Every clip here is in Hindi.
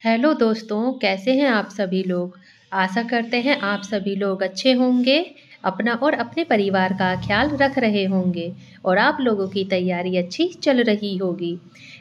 हेलो दोस्तों, कैसे हैं आप सभी लोग। आशा करते हैं आप सभी लोग अच्छे होंगे, अपना और अपने परिवार का ख्याल रख रहे होंगे और आप लोगों की तैयारी अच्छी चल रही होगी।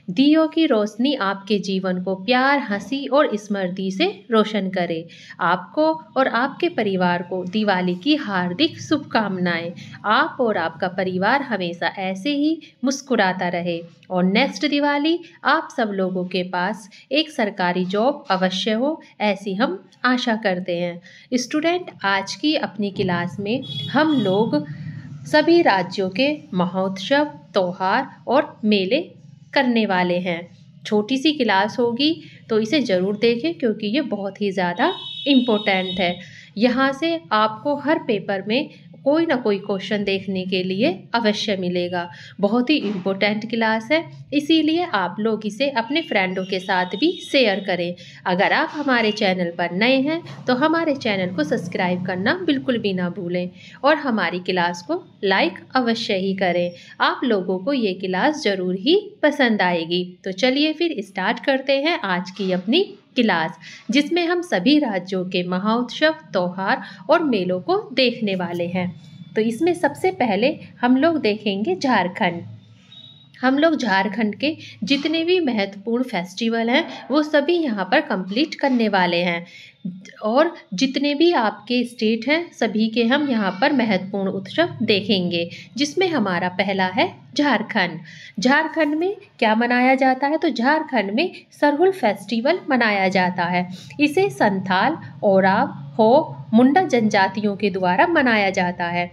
दियों की रोशनी आपके जीवन को प्यार, हंसी और स्मृति से रोशन करे। आपको और आपके परिवार को दिवाली की हार्दिक शुभकामनाएं। आप और आपका परिवार हमेशा ऐसे ही मुस्कुराता रहे और नेक्स्ट दिवाली आप सब लोगों के पास एक सरकारी जॉब अवश्य हो, ऐसी हम आशा करते हैं। स्टूडेंट, आज की अपनी क्लास में हम लोग सभी राज्यों के महोत्सव, त्योहार और मेले करने वाले हैं। छोटी सी क्लास होगी तो इसे ज़रूर देखें क्योंकि ये बहुत ही ज़्यादा इम्पोर्टेंट है। यहाँ से आपको हर पेपर में कोई ना कोई क्वेश्चन देखने के लिए अवश्य मिलेगा। बहुत ही इम्पोर्टेंट क्लास है, इसीलिए आप लोग इसे अपने फ्रेंडों के साथ भी शेयर करें। अगर आप हमारे चैनल पर नए हैं तो हमारे चैनल को सब्सक्राइब करना बिल्कुल भी ना भूलें और हमारी क्लास को लाइक अवश्य ही करें। आप लोगों को ये क्लास ज़रूर ही पसंद आएगी। तो चलिए फिर स्टार्ट करते हैं आज की अपनी क्लास, जिसमें हम सभी राज्यों के महोत्सव, त्योहार और मेलों को देखने वाले हैं। तो इसमें सबसे पहले हम लोग देखेंगे झारखंड। हम लोग झारखंड के जितने भी महत्वपूर्ण फेस्टिवल हैं वो सभी यहाँ पर कंप्लीट करने वाले हैं और जितने भी आपके स्टेट हैं सभी के हम यहाँ पर महत्वपूर्ण उत्सव देखेंगे, जिसमें हमारा पहला है झारखंड। झारखंड में क्या मनाया जाता है? तो झारखंड में सरहुल फेस्टिवल मनाया जाता है। इसे संथाल, ओराव, हो, मुंडा जनजातियों के द्वारा मनाया जाता है।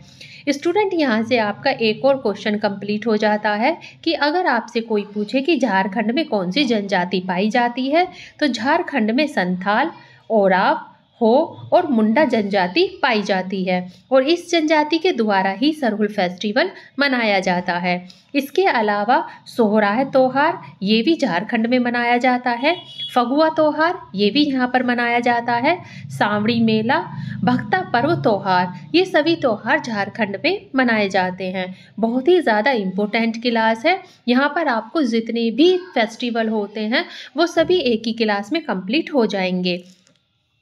स्टूडेंट, यहाँ से आपका एक और क्वेश्चन कंप्लीट हो जाता है कि अगर आपसे कोई पूछे कि झारखंड में कौन सी जनजाति पाई जाती है, तो झारखंड में संथाल, ओराव, हो और मुंडा जनजाति पाई जाती है और इस जनजाति के द्वारा ही सरहुल फेस्टिवल मनाया जाता है। इसके अलावा सोहराय त्योहार ये भी झारखंड में मनाया जाता है। फगुआ त्योहार ये भी यहाँ पर मनाया जाता है। सांवड़ी मेला, भक्ता पर्व त्योहार, ये सभी त्योहार झारखंड में मनाए जाते हैं। बहुत ही ज़्यादा इम्पोर्टेंट क्लास है। यहाँ पर आपको जितने भी फेस्टिवल होते हैं वो सभी एक ही क्लास में कंप्लीट हो जाएंगे।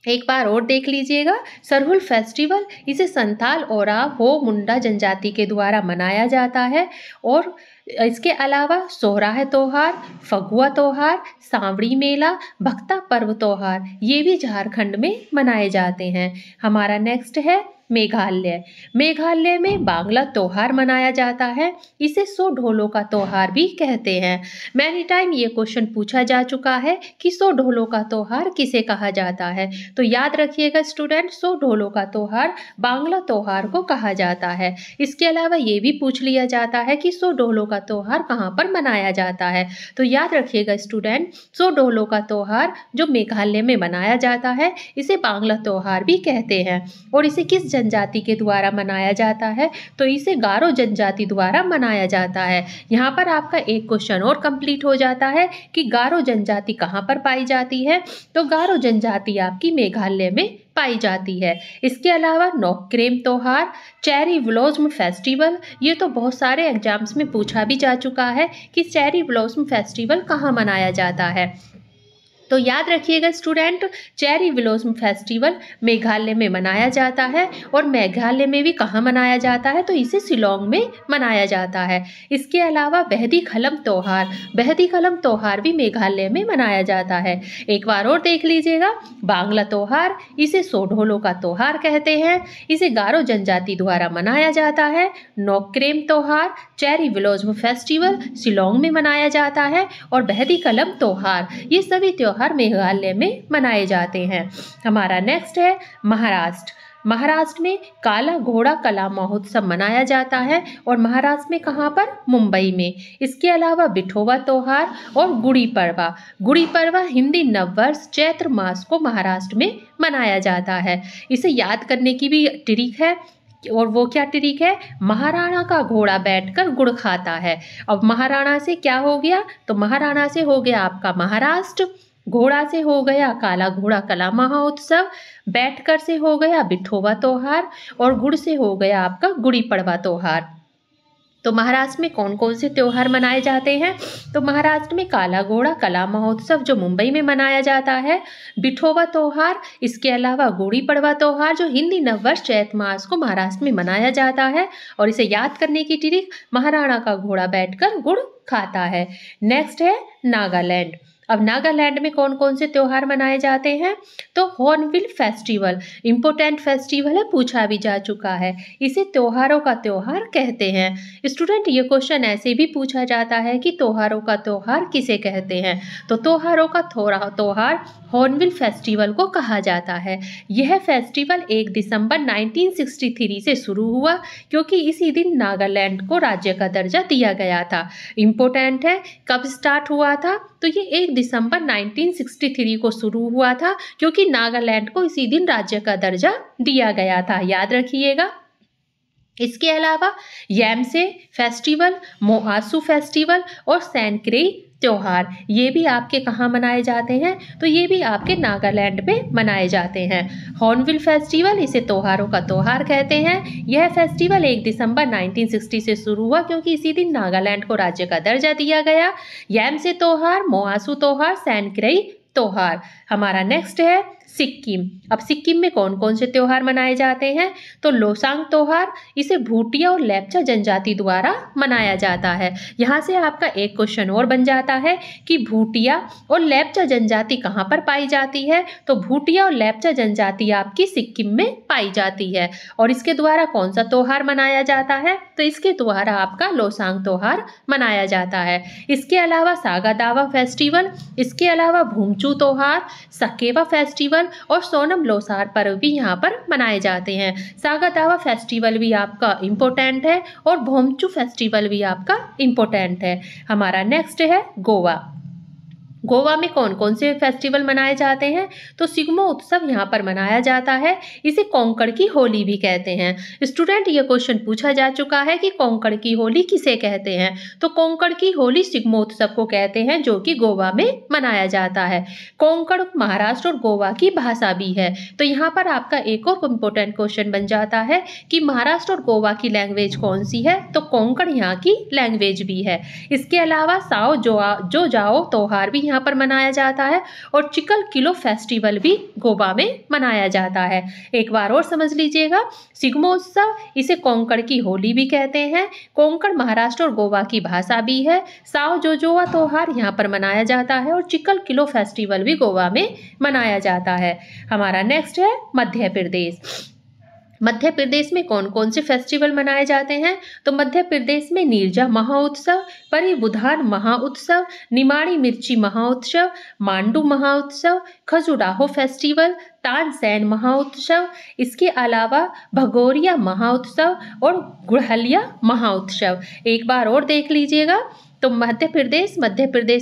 एक बार और देख लीजिएगा, सरहुल फेस्टिवल इसे संथाल, ओराव, हो, मुंडा जनजाति के द्वारा मनाया जाता है और इसके अलावा सोहराय त्योहार, फगुआ त्योहार, सांवड़ी मेला, भक्ता पर्व त्योहार ये भी झारखंड में मनाए जाते हैं। हमारा नेक्स्ट है मेघालय। मेघालय में बांग्ला त्योहार मनाया जाता है। इसे 100 ढोलों का त्योहार भी कहते हैं। मैनी टाइम ये क्वेश्चन पूछा जा चुका है कि 100 ढोलों का त्योहार किसे कहा जाता है। तो याद रखिएगा स्टूडेंट, 100 ढोलों का त्योहार बांग्ला त्योहार को कहा जाता है। इसके अलावा ये भी पूछ लिया जाता है कि 100 ढोलों का त्योहार कहाँ पर मनाया जाता है। तो याद रखिएगा स्टूडेंट, 100 ढोलों का त्योहार जो मेघालय में मनाया जाता है इसे बांग्ला त्योहार भी कहते हैं। और इसे किस जनजाति के द्वारा मनाया जाता है? तो इसे गारो जनजाति द्वारा मनाया जाता है। यहाँ पर आपका एक क्वेश्चन और कंप्लीट हो जाता है कि गारो जनजाति कहाँ पर पाई जाती है। तो गारो जनजाति आपकी मेघालय में पाई जाती है। इसके अलावा नोक्रेम त्योहार, चेरी ब्लॉसम फेस्टिवल, ये तो बहुत सारे एग्जाम्स में पूछा भी जा चुका है कि चेरी ब्लॉसम फेस्टिवल कहाँ मनाया जाता है। तो याद रखिएगा student, cherry blossom festival Meghalaya में मनाया जाता है और मेघालय में भी कहाँ मनाया जाता है? तो इसे शिलोंग में मनाया जाता है। इसके अलावा बहदी खलम त्योहार, बहदी खलम त्योहार भी मेघालय में मनाया जाता है। एक बार और देख लीजिएगा, बांग्ला त्योहार इसे 100 ढोलों का त्योहार कहते हैं। इसे गारो जनजाति द्वारा मनाया जाता है। नोक्रेम त्योहार, चेरी ब्लॉसम फेस्टिवल शिलोंग में मनाया जाता है और बहदी कलम त्योहार, ये सभी त्योहार मेघालय में मनाए जाते हैं। हमारा नेक्स्ट है महाराष्ट्र। महाराष्ट्र में काला घोड़ा कला महोत्सव मनाया जाता है और महाराष्ट्र में कहाँ पर? मुंबई में। इसके अलावा बिठोबा त्योहार और गुड़ी पड़वा, गुड़ी पड़वा हिंदी नववर्ष चैत्र मास को महाराष्ट्र में मनाया जाता है। इसे याद करने की भी ट्रिक है और वो क्या ट्रिक है? महाराणा का घोड़ा बैठकर गुड़ खाता है। अब महाराणा से क्या हो गया? तो महाराणा से हो गया आपका महाराष्ट्र, घोड़ा से हो गया काला घोड़ा कला महोत्सव, बैठकर से हो गया बिठोबा त्योहार और गुड़ से हो गया आपका गुड़ी पड़वा त्योहार। तो महाराष्ट्र में कौन कौन से त्योहार मनाए जाते हैं? तो महाराष्ट्र में काला घोड़ा कला महोत्सव जो मुंबई में मनाया जाता है, बिठोबा त्योहार, इसके अलावा गुड़ी पड़वा त्योहार जो हिंदी नववर्ष चैत मास को महाराष्ट्र में मनाया जाता है, और इसे याद करने की ट्रिक, महाराणा का घोड़ा बैठकर गुड़ खाता है। नेक्स्ट है नागालैंड। अब नागालैंड में कौन कौन से त्योहार मनाए जाते हैं? तो हॉर्नबिल फेस्टिवल इम्पोर्टेंट फेस्टिवल है, पूछा भी जा चुका है, इसे त्योहारों का त्योहार कहते हैं। स्टूडेंट, ये क्वेश्चन ऐसे भी पूछा जाता है कि त्योहारों का त्योहार किसे कहते हैं? तो त्योहारों का त्योहार हॉर्नबिल फेस्टिवल को कहा जाता है। यह फेस्टिवल 1 दिसंबर 1963 से शुरू हुआ, क्योंकि इसी दिन नागालैंड को राज्य का दर्जा दिया गया था। इम्पोर्टेंट है, कब स्टार्ट हुआ था? तो ये 1 दिसंबर 1963 को शुरू हुआ था, क्योंकि नागालैंड को इसी दिन राज्य का दर्जा दिया गया था, याद रखिएगा। इसके अलावा यमसे फेस्टिवल, मोआसू फेस्टिवल और सैनक्रेई त्योहार, ये भी आपके कहाँ मनाए जाते हैं? तो ये भी आपके नागालैंड में मनाए जाते हैं। हॉर्नबिल फेस्टिवल, इसे त्योहारों का त्योहार कहते हैं। यह फेस्टिवल 1 दिसंबर 1960 से शुरू हुआ, क्योंकि इसी दिन नागालैंड को राज्य का दर्जा दिया गया। यमसे त्योहार, मोआसू त्योहार, सैनक्रेई त्योहार। हमारा नेक्स्ट है सिक्किम। अब सिक्किम में कौन कौन से त्योहार मनाए जाते हैं? तो लोसांग त्योहार, इसे भूटिया और लेप्चा जनजाति द्वारा मनाया जाता है। यहाँ से आपका एक क्वेश्चन और बन जाता है कि भूटिया और लेप्चा जनजाति कहाँ पर पाई जाती है? तो भूटिया और लेप्चा जनजाति आपकी सिक्किम में पाई जाती है। और इसके द्वारा कौन सा त्योहार मनाया जाता है? तो इसके द्वारा आपका लोसांग त्योहार मनाया जाता है। इसके अलावा सागा दावा फेस्टिवल, इसके अलावा भूमचू त्योहार, सकेवा फेस्टिवल और सोनम लोसार पर्व भी यहाँ पर मनाए जाते हैं। सागा दावा फेस्टिवल भी आपका इम्पोर्टेंट है और भूमचू फेस्टिवल भी आपका इम्पोर्टेंट है। हमारा नेक्स्ट है गोवा। गोवा में कौन कौन से फेस्टिवल मनाए जाते हैं? तो सिग्मो उत्सव यहाँ पर मनाया जाता है, इसे कोंकण की होली भी कहते हैं। स्टूडेंट, ये क्वेश्चन पूछा जा चुका है कि कोंकण की होली किसे कहते हैं? तो कोंकण की होली सिग्मो उत्सव को कहते हैं, जो कि गोवा में मनाया जाता है। कोंकण महाराष्ट्र और गोवा की भाषा भी है। तो यहाँ पर आपका एक और इम्पोर्टेंट क्वेश्चन बन जाता है कि महाराष्ट्र और गोवा की लैंग्वेज कौन सी है? तो कोंकण यहाँ की लैंग्वेज भी है। इसके अलावा साओ जो जाओ त्योहार भी यहाँ पर मनाया जाता है और चिकल किलो फेस्टिवल भी गोवा में मनाया जाता है। एक बार और समझ लीजिएगा, सिग्मोत्सव, इसे कोंकण की होली भी कहते हैं। कोंकण महाराष्ट्र और गोवा की भाषा भी है। साओ जोजोवा त्योहार यहाँ पर मनाया जाता है और चिकल किलो फेस्टिवल भी गोवा में मनाया जाता है। हमारा नेक्स्ट है मध्य प्रदेश। मध्य प्रदेश में कौन कौन से फेस्टिवल मनाए जाते हैं? तो मध्य प्रदेश में नीरजा महाउत्सव, परिबुधान महाउत्सव, निमाड़ी मिर्ची महाउत्सव, मांडू महाउत्सव, खजुराहो फेस्टिवल, तानसेन महाउत्सव, इसके अलावा भगोरिया महाउत्सव और गुड़हलिया महाउत्सव। एक बार और देख लीजिएगा, तो मध्य प्रदेश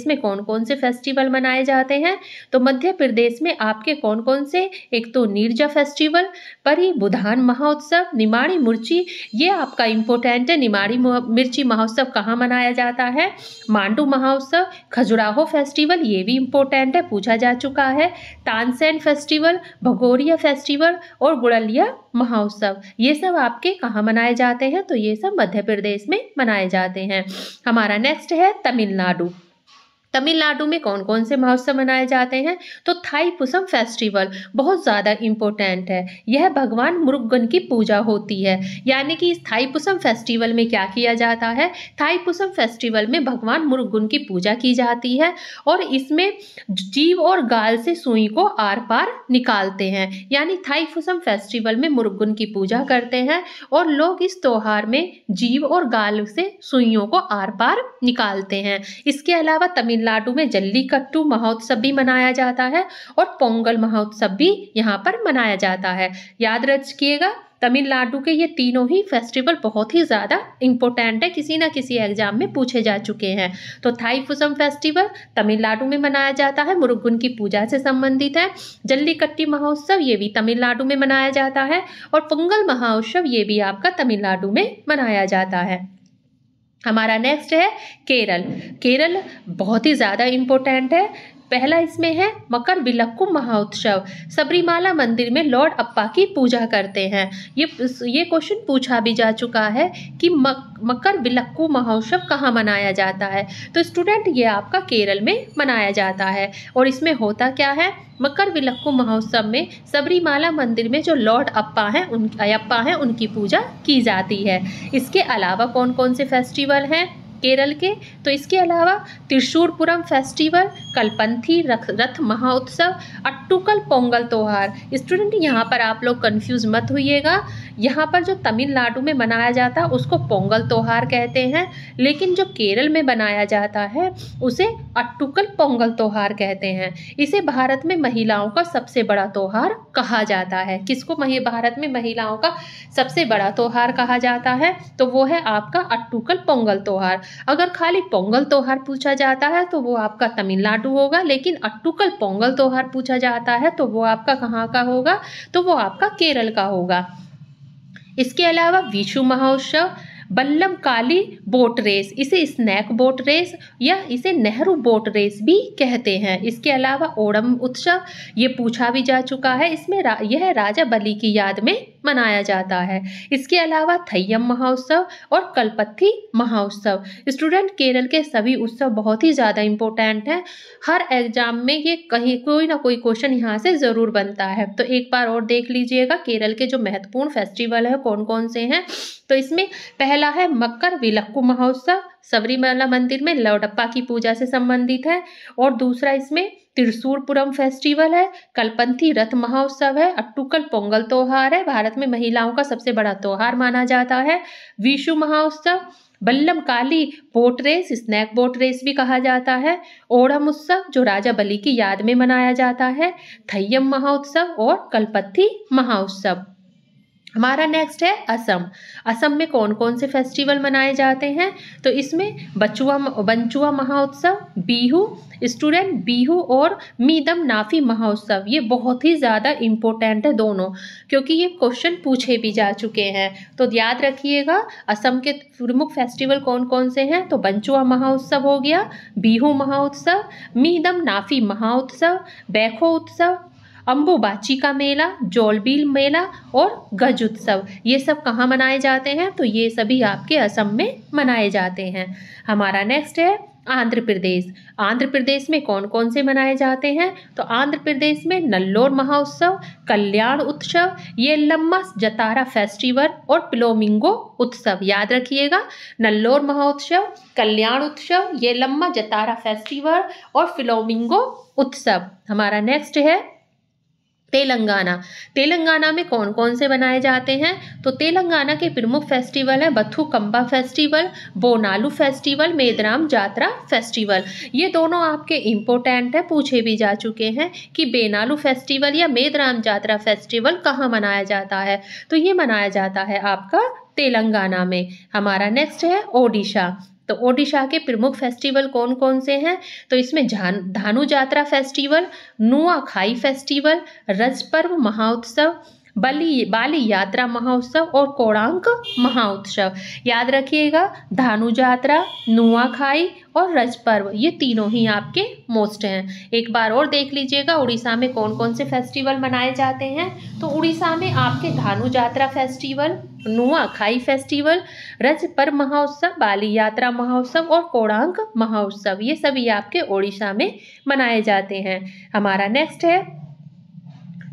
में कौन कौन से फेस्टिवल मनाए जाते हैं? तो मध्य प्रदेश में आपके कौन कौन से, एक तो नीरजा फेस्टिवल, परिबुधान महोत्सव, निमाड़ी मिर्ची, ये आपका इम्पोर्टेंट है। निमाड़ी मिर्ची महोत्सव कहाँ मनाया जाता है? मांडू महोत्सव। खजुराहो फेस्टिवल, ये भी इम्पोर्टेंट है, पूछा जा चुका है। तानसेन फेस्टिवल, भगोरिया फेस्टिवल और गुड़हलिया महोत्सव, ये सब आपके कहाँ मनाए जाते हैं? तो ये सब मध्य प्रदेश में मनाए जाते हैं। हमारा नेक्स्ट है तमिलनाडु। तमिलनाडु में कौन कौन से महोत्सव मनाए जाते हैं? तो थाईपुसम फेस्टिवल बहुत ज़्यादा इम्पोर्टेंट है। यह भगवान मुरुगन की पूजा होती है। यानी कि इस थाईपुसम फेस्टिवल में क्या किया जाता है? थाईपुसम फेस्टिवल में भगवान मुरुगन की पूजा की जाती है और इसमें जीव और गाल से सुई को आर पार निकालते हैं। यानी थाईपुसम फेस्टिवल में मुरुगन की पूजा करते हैं और लोग इस त्योहार में जीव और गाल से सुइयों को आर पार निकालते हैं। इसके अलावा तमिलनाडु में जल्लीकट्टू महोत्सव भी मनाया जाता है और पोंगल महोत्सव भी यहाँ पर मनाया जाता है। याद रखिएगा, तमिलनाडु के ये तीनों ही फेस्टिवल बहुत ही ज़्यादा इम्पोर्टेंट है, किसी न किसी एग्जाम में पूछे जा चुके हैं। तो थाईपुसम फेस्टिवल तमिलनाडु में मनाया जाता है, मुरुगन की पूजा से संबंधित है। जल्लीकट्टी महोत्सव, ये भी तमिलनाडु में मनाया जाता है और पोंगल महोत्सव, ये भी आपका तमिलनाडु में मनाया जाता है। हमारा नेक्स्ट है केरल। केरल बहुत ही ज़्यादा इम्पोर्टेंट है। पहला इसमें है मकर विलक्कु महोत्सव। सबरीमाला मंदिर में लॉर्ड अप्पा की पूजा करते हैं। ये क्वेश्चन पूछा भी जा चुका है कि मकर विलक्कु महोत्सव कहाँ मनाया जाता है। तो स्टूडेंट ये आपका केरल में मनाया जाता है। और इसमें होता क्या है, मकर विलक्कु महोत्सव में सबरीमाला मंदिर में जो लॉर्ड अप्पा हैं उनकी पूजा की जाती है। इसके अलावा कौन कौन से फेस्टिवल हैं केरल के, तो इसके अलावा त्रिशूरपुरम फेस्टिवल, कल्पंथी रथ महोत्सव, अट्टुकल पोंगल त्योहार। स्टूडेंट यहाँ पर आप लोग कंफ्यूज मत होइएगा, यहाँ पर जो तमिलनाडु में मनाया जाता है उसको पोंगल त्योहार कहते हैं, लेकिन जो केरल में मनाया जाता है उसे अट्टुकल पोंगल त्योहार कहते हैं। इसे भारत में महिलाओं का सबसे बड़ा त्योहार कहा जाता है। किसको भारत में महिलाओं का सबसे बड़ा त्योहार कहा जाता है, तो वो है आपका अट्टुकल पोंगल त्योहार। अगर खाली पोंगल त्योहार पूछा जाता है तो वो आपका तमिलनाडु होगा, लेकिन अट्टुकल पोंगल त्योहार पूछा जाता है तो वो आपका कहाँ का होगा, तो वो आपका केरल का होगा। इसके अलावा विशु महोत्सव, बल्लम काली बोट रेस, इसे स्नैक बोट रेस या इसे नेहरू बोट रेस भी कहते हैं। इसके अलावा ओणम उत्सव, ये पूछा भी जा चुका है, इसमें यह राजा बलि की याद में मनाया जाता है। इसके अलावा थय्यम महोत्सव और कल्पथी महोत्सव। स्टूडेंट केरल के सभी उत्सव बहुत ही ज़्यादा इम्पोर्टेंट हैं, हर एग्जाम में ये कहीं कोई ना कोई क्वेश्चन यहाँ से ज़रूर बनता है। तो एक बार और देख लीजिएगा केरल के जो महत्वपूर्ण फेस्टिवल है कौन कौन से हैं। तो इसमें पहला है मकर विलक्कु महोत्सव, सबरीमाला मंदिर में लॉर्ड अप्पा की पूजा से संबंधित है। और दूसरा इसमें त्रिशूरपुरम फेस्टिवल है, कल्पंथी रथ महोत्सव है, अट्टुकल पोंगल त्योहार है, भारत में महिलाओं का सबसे बड़ा त्योहार माना जाता है। विशु महोत्सव, Vallam Kali boat race, snake boat race भी कहा जाता है। ओणम उत्सव जो राजा बलि की याद में मनाया जाता है। थय्यम महोत्सव और कल्पथी महोत्सव। हमारा नेक्स्ट है असम। असम में कौन कौन से फेस्टिवल मनाए जाते हैं, तो इसमें बंचुआ महोत्सव, बिहू। स्टूडेंट बिहू और मीदम नाफी महोत्सव ये बहुत ही ज़्यादा इम्पोर्टेंट है दोनों, क्योंकि ये क्वेश्चन पूछे भी जा चुके हैं। तो याद रखिएगा असम के प्रमुख फेस्टिवल कौन कौन से हैं, तो बंचुआ महोत्सव हो गया, बिहू महोत्सव, मीदम नाफी महोत्सव, बैखो उत्सव, अम्बुबाची का मेला, जोलबील मेला और गज उत्सव। ये सब कहाँ मनाए जाते हैं, तो ये सभी आपके असम में मनाए जाते हैं। हमारा नेक्स्ट है आंध्र प्रदेश। आंध्र प्रदेश में कौन कौन से मनाए जाते हैं, तो आंध्र प्रदेश में नल्लोर महोत्सव, कल्याण उत्सव, येलम्मा जतारा फेस्टिवल और फ्लामिंगो उत्सव। याद रखिएगा नल्लोर महोत्सव, कल्याण उत्सव, येलम्मा जतारा फेस्टिवल और फ्लामिंगो उत्सव। हमारा नेक्स्ट है तेलंगाना। तेलंगाना में कौन कौन से मनाए जाते हैं, तो तेलंगाना के प्रमुख फेस्टिवल है बथुकम्बा फेस्टिवल, बोनालू फेस्टिवल, मेदराम जात्रा फेस्टिवल। ये दोनों आपके इम्पोर्टेंट है, पूछे भी जा चुके हैं कि बेनालू फेस्टिवल या मेदराम जात्रा फेस्टिवल कहाँ मनाया जाता है, तो ये मनाया जाता है आपका तेलंगाना में। हमारा नेक्स्ट है ओडिशा। तो ओडिशा के प्रमुख फेस्टिवल कौन कौन से हैं, तो इसमें धानु जात्रा फेस्टिवल, नुआखाई फेस्टिवल, रजपर्व महोत्सव, बाली यात्रा महोत्सव और कोणार्क महोत्सव। याद रखिएगा धानु यात्रा, नुआखाई और रजपर्व ये तीनों ही आपके मोस्ट हैं। एक बार और देख लीजिएगा उड़ीसा में कौन कौन से फेस्टिवल मनाए जाते हैं, तो उड़ीसा में आपके धानु यात्रा फेस्टिवल, नुआखाई फेस्टिवल, रजपर्व महोत्सव, बाली यात्रा महोत्सव और कोणार्क महोत्सव ये सभी आपके उड़ीसा में मनाए जाते हैं। हमारा नेक्स्ट है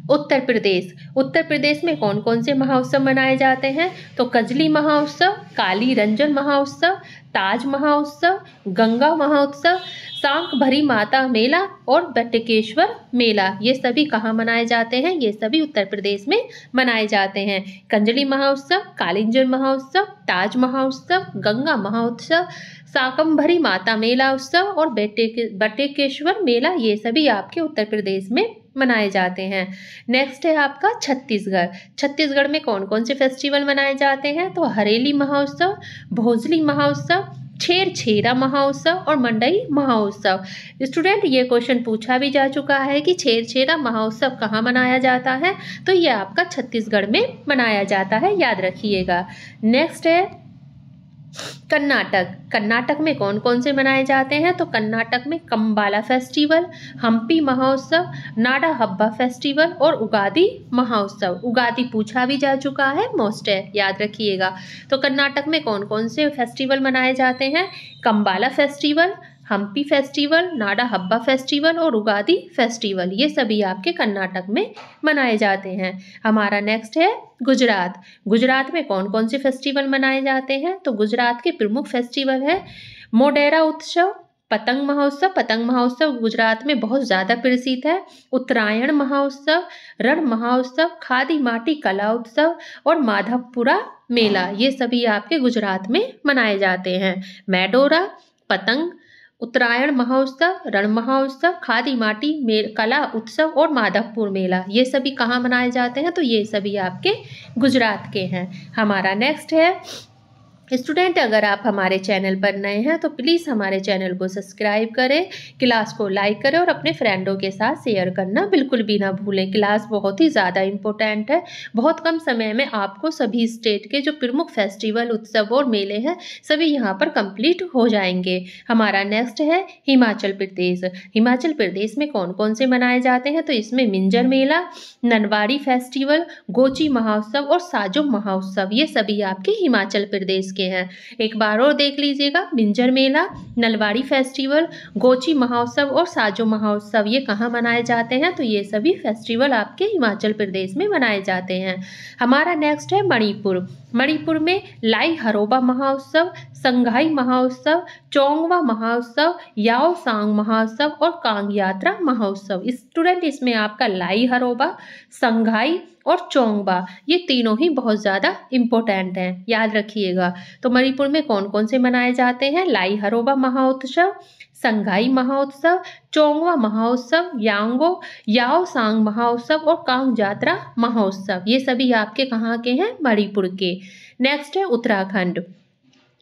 उत्तर प्रदेश। उत्तर प्रदेश में कौन कौन से महोत्सव मनाए जाते हैं, तो कजली महोत्सव, काली रंजन महोत्सव, ताज महोत्सव, गंगा महोत्सव, सांक भरी माता मेला और बटकेश्वर मेला। ये सभी कहाँ मनाए जाते हैं, ये सभी उत्तर प्रदेश में मनाए जाते हैं। कंजली महोत्सव, कालिंजन महोत्सव, ताज महोत्सव, गंगा महोत्सव, शाकंभरी माता मेला उत्सव और बटकेश्वर मेला ये सभी आपके उत्तर प्रदेश में मनाए जाते हैं। नेक्स्ट है आपका छत्तीसगढ़। छत्तीसगढ़ में कौन कौन से फेस्टिवल मनाए जाते हैं, तो हरेली महोत्सव, भोजली महोत्सव, छेरछेरा महोत्सव और मंडई महोत्सव। स्टूडेंट ये क्वेश्चन पूछा भी जा चुका है कि छेरछेरा महोत्सव कहाँ मनाया जाता है, तो ये आपका छत्तीसगढ़ में मनाया जाता है, याद रखिएगा। नेक्स्ट है कर्नाटक। कर्नाटक में कौन कौन से मनाए जाते हैं? तो कर्नाटक में कंबाला फेस्टिवल, हम्पी महोत्सव, नाडा हब्बा फेस्टिवल और उगादि महोत्सव। उगादि पूछा भी जा चुका है, मोस्ट है, याद रखिएगा। तो कर्नाटक में कौन कौन से फेस्टिवल मनाए जाते हैं? कंबाला फेस्टिवल, हम्पी फेस्टिवल, नाडा हब्बा फेस्टिवल और उगादि फेस्टिवल, ये सभी आपके कर्नाटक में मनाए जाते हैं। हमारा नेक्स्ट है गुजरात। गुजरात में कौन कौन से फेस्टिवल मनाए जाते हैं? तो गुजरात के प्रमुख फेस्टिवल है मोढेरा उत्सव, पतंग महोत्सव। पतंग महोत्सव गुजरात में बहुत ज़्यादा प्रसिद्ध है। उत्तरायण महोत्सव, रण महोत्सव, खादी माटी कला उत्सव और माधवपुरा मेला, ये सभी आपके गुजरात में मनाए जाते हैं। मेडोरा, पतंग, उत्तरायण महोत्सव, रण महोत्सव, खादी माटी कला उत्सव और माधवपुर मेला, ये सभी कहाँ मनाए जाते हैं? तो ये सभी आपके गुजरात के हैं। हमारा नेक्स्ट है स्टूडेंट, अगर आप हमारे चैनल पर नए हैं तो प्लीज़ हमारे चैनल को सब्सक्राइब करें, क्लास को लाइक करें और अपने फ्रेंडों के साथ शेयर करना बिल्कुल भी ना भूलें। क्लास बहुत ही ज़्यादा इम्पोर्टेंट है। बहुत कम समय में आपको सभी स्टेट के जो प्रमुख फेस्टिवल, उत्सव और मेले हैं सभी यहाँ पर कंप्लीट हो जाएंगे। हमारा नेक्स्ट है हिमाचल प्रदेश। हिमाचल प्रदेश में कौन कौन से मनाए जाते हैं? तो इसमें मिंजर मेला, ननवाड़ी फेस्टिवल, गोची महोत्सव और साजो महोत्सव, ये सभी आपके हिमाचल प्रदेश के हैं। एक बार और देख लीजिएगा, मिंजर मेला, नलवाड़ी फेस्टिवल, गोची महोत्सव और साजो महोत्सव, ये कहाँ मनाए जाते हैं? तो ये सभी फेस्टिवल आपके हिमाचल प्रदेश में मनाए जाते हैं। हमारा नेक्स्ट है मणिपुर। मणिपुर में लाई हरोबा महोत्सव, संघाई महोत्सव, चोंगवा महोत्सव, याओ सांग महोत्सव और कांग यात्रा महोत्सव। स्टूडेंट, इसमें आपका लाई हरोबा, संघाई और चोंगबा, ये तीनों ही बहुत ज़्यादा इम्पोर्टेंट हैं, याद रखिएगा। तो मणिपुर में कौन कौन से मनाए जाते हैं? लाई हरोबा महोत्सव, संघाई महोत्सव, चोंगवा महोत्सव, याओ सांग महोत्सव और कांग यात्रा महोत्सव, ये सभी आपके कहाँ के हैं? मणिपुर के। नेक्स्ट है उत्तराखंड।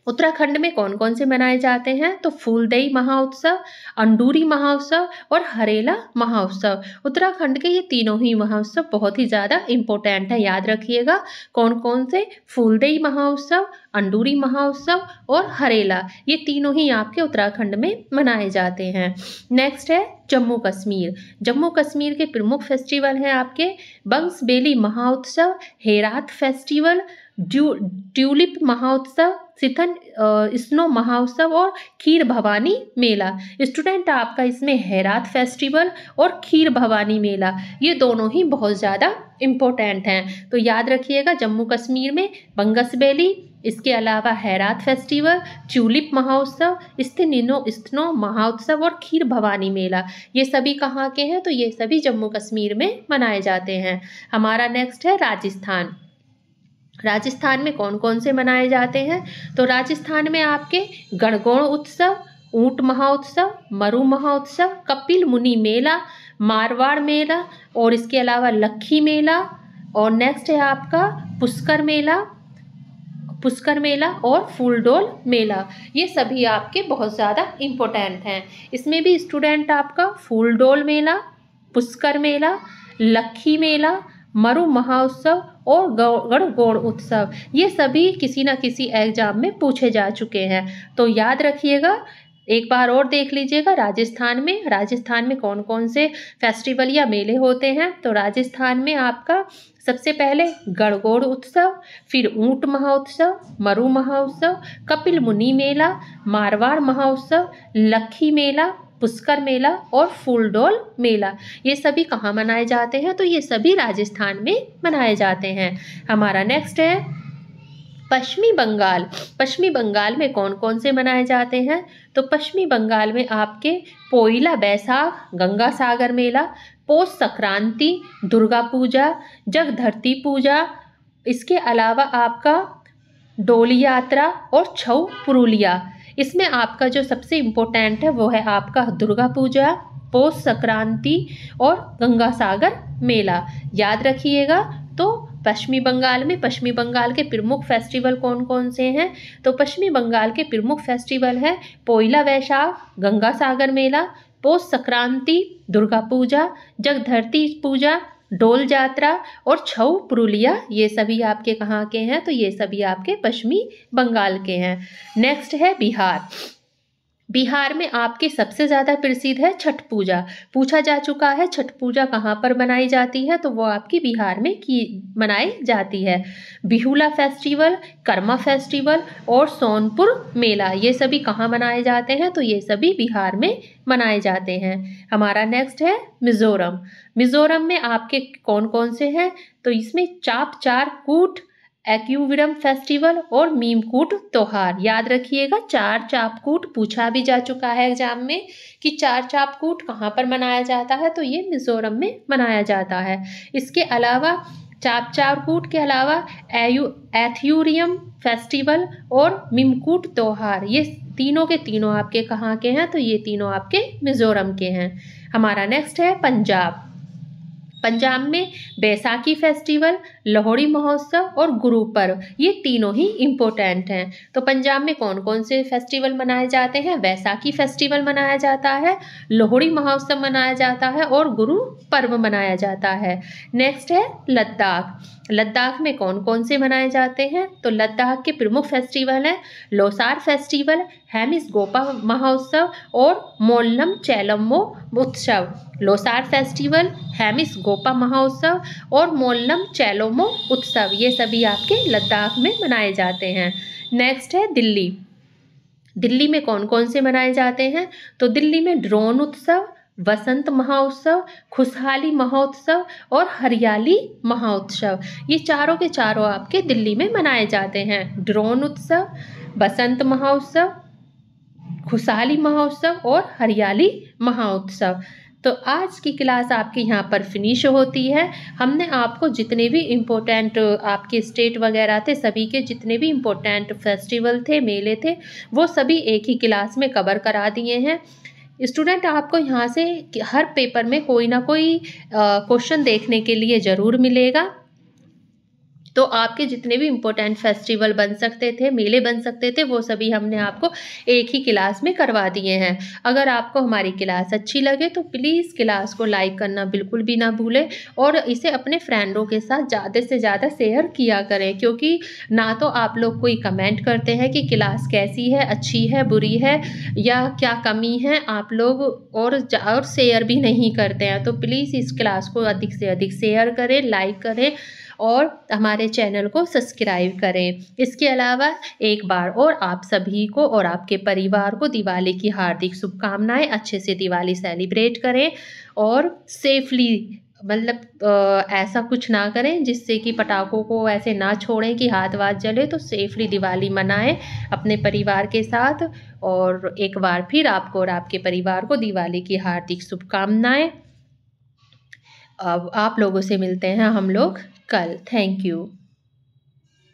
उत्तराखंड में कौन कौन से मनाए जाते हैं? तो फूलदेई महोत्सव, अंडूरी महोत्सव और हरेला महोत्सव। उत्तराखंड के ये तीनों ही महोत्सव बहुत ही ज़्यादा इम्पोर्टेंट है, याद रखिएगा। कौन कौन से? फूलदेई महोत्सव, अंडूरी महोत्सव और हरेला, ये तीनों ही आपके उत्तराखंड में मनाए जाते हैं। नेक्स्ट है जम्मू कश्मीर। जम्मू कश्मीर के प्रमुख फेस्टिवल हैं आपके बंसबेली महोत्सव, हेरात फेस्टिवल, ट्यूलिप महोत्सव, सिथन स्नो महोत्सव और खीर भवानी मेला। स्टूडेंट, आपका इसमें हेरात फेस्टिवल और खीर भवानी मेला, ये दोनों ही बहुत ज़्यादा इम्पोर्टेंट हैं, तो याद रखिएगा। जम्मू कश्मीर में बंगसबेली, इसके अलावा हेरात फेस्टिवल, ट्यूलिप महोत्सव, स्नो महोत्सव और खीर भवानी मेला, ये सभी कहाँ के हैं? तो ये सभी जम्मू कश्मीर में मनाए जाते हैं। हमारा नेक्स्ट है राजस्थान। राजस्थान में कौन कौन से मनाए जाते हैं? तो राजस्थान में आपके गणगौर उत्सव, ऊंट महोत्सव, मरु महोत्सव, कपिल मुनि मेला, मारवाड़ मेला और इसके अलावा लक्खी मेला, और नेक्स्ट है आपका पुष्कर मेला और फूलडोल मेला, ये सभी आपके बहुत ज़्यादा इम्पोर्टेंट हैं। इसमें भी स्टूडेंट आपका फूलडोल मेला, पुष्कर मेला, लक्खी मेला, मरु महोत्सव और गणगौर उत्सव, ये सभी किसी न किसी एग्जाम में पूछे जा चुके हैं, तो याद रखिएगा। एक बार और देख लीजिएगा, राजस्थान में कौन कौन से फेस्टिवल या मेले होते हैं? तो राजस्थान में आपका सबसे पहले गणगौर उत्सव, फिर ऊंट महोत्सव, मरु महोत्सव, कपिल मुनि मेला, मारवाड़ महोत्सव, लक्खी मेला, पुष्कर मेला और फूलडोल मेला, ये सभी कहाँ मनाए जाते हैं? तो ये सभी राजस्थान में मनाए जाते हैं। हमारा नेक्स्ट है पश्चिमी बंगाल। पश्चिमी बंगाल में कौन कौन से मनाए जाते हैं? तो पश्चिमी बंगाल में आपके पोइला बैसाख, गंगा सागर मेला, पौष संक्रांति, दुर्गा पूजा, जगधरती पूजा, इसके अलावा आपका डोली यात्रा और छऊ पुरुलिया। इसमें आपका जो सबसे इम्पोर्टेंट है वो है आपका दुर्गा पूजा, पौष संक्रांति और गंगा सागर मेला, याद रखिएगा। तो पश्चिमी बंगाल के प्रमुख फेस्टिवल कौन कौन से हैं? तो पश्चिमी बंगाल के प्रमुख फेस्टिवल है पोइला वैशाख, गंगा सागर मेला, पौष संक्रांति, दुर्गा पूजा, जगधरती पूजा, डोल जात्रा और छऊ पुरुलिया, ये सभी आपके कहाँ के हैं? तो ये सभी आपके पश्चिमी बंगाल के हैं। नेक्स्ट है बिहार। बिहार में आपके सबसे ज़्यादा प्रसिद्ध है छठ पूजा। पूछा जा चुका है छठ पूजा कहाँ पर मनाई जाती है, तो वो आपकी बिहार में मनाई जाती है। बिहुला फेस्टिवल, कर्मा फेस्टिवल और सोनपुर मेला, ये सभी कहाँ मनाए जाते हैं? तो ये सभी बिहार में मनाए जाते हैं। हमारा नेक्स्ट है मिज़ोरम। मिज़ोरम में आपके कौन कौन से हैं? तो इसमें चाप चार कूट, एक्यूविरम फेस्टिवल और मीमकूट त्योहार। याद रखिएगा, चार चापकूट पूछा भी जा चुका है एग्जाम में कि चार चापकूट कहाँ पर मनाया जाता है, तो ये मिजोरम में मनाया जाता है। इसके अलावा चापकूट के अलावा एथ्यूरियम फेस्टिवल और मीमकूट त्योहार, ये तीनों के तीनों आपके कहाँ के हैं? तो ये तीनों आपके मिजोरम के हैं। हमारा नेक्स्ट है पंजाब। पंजाब में बैसाखी फेस्टिवल, लोहड़ी महोत्सव और गुरु पर्व, ये तीनों ही इम्पोर्टेंट हैं। तो पंजाब में कौन कौन से फेस्टिवल मनाए जाते हैं? बैसाखी फेस्टिवल मनाया जाता है, लोहड़ी महोत्सव मनाया जाता है और गुरु पर्व मनाया जाता है। नेक्स्ट है लद्दाख। लद्दाख में कौन कौन से मनाए जाते हैं? तो लद्दाख के प्रमुख फेस्टिवल हैं लोसार फेस्टिवल, हेमिस गोपा महोत्सव और मोल्लम चैलम्मो उत्सव। लोसार फेस्टिवल, हेमिस गोपा महोत्सव और मोल्लम चैलोमो उत्सव, ये सभी आपके लद्दाख में मनाए जाते हैं। नेक्स्ट है दिल्ली। दिल्ली में कौन कौन से मनाए जाते हैं? तो दिल्ली में ड्रोन उत्सव, वसंत महोत्सव, खुशहाली महोत्सव और हरियाली महोत्सव, ये चारों के चारों आपके दिल्ली में मनाए जाते हैं। ड्रोन उत्सव, बसंत महोत्सव, खुशहाली महोत्सव और हरियाली महोत्सव। तो आज की क्लास आपकी यहाँ पर फिनिश होती है। हमने आपको जितने भी इम्पोर्टेंट आपके स्टेट वगैरह थे, सभी के जितने भी इम्पोर्टेंट फेस्टिवल थे, मेले थे, वो सभी एक ही क्लास में कवर करा दिए हैं। स्टूडेंट, आपको यहाँ से हर पेपर में कोई ना कोई क्वेश्चन देखने के लिए ज़रूर मिलेगा। तो आपके जितने भी इम्पोर्टेंट फेस्टिवल बन सकते थे, मेले बन सकते थे, वो सभी हमने आपको एक ही क्लास में करवा दिए हैं। अगर आपको हमारी क्लास अच्छी लगे तो प्लीज़ क्लास को लाइक करना बिल्कुल भी ना भूलें और इसे अपने फ्रेंडों के साथ ज़्यादा से ज़्यादा शेयर किया करें, क्योंकि ना तो आप लोग कोई कमेंट करते हैं कि क्लास कैसी है, अच्छी है, बुरी है या क्या कमी है, आप लोग और शेयर भी नहीं करते हैं। तो प्लीज़ इस क्लास को अधिक से अधिक शेयर करें, लाइक करें और हमारे चैनल को सब्सक्राइब करें। इसके अलावा एक बार और आप सभी को और आपके परिवार को दिवाली की हार्दिक शुभकामनाएं। अच्छे से दिवाली सेलिब्रेट करें और सेफली, मतलब ऐसा कुछ ना करें जिससे कि पटाखों को ऐसे ना छोड़ें कि हाथ वाथ जले। तो सेफली दिवाली मनाएं अपने परिवार के साथ। और एक बार फिर आपको और आपके परिवार को दिवाली की हार्दिक शुभकामनाएं। अब आप लोगों से मिलते हैं हम लोग कल। Thank you.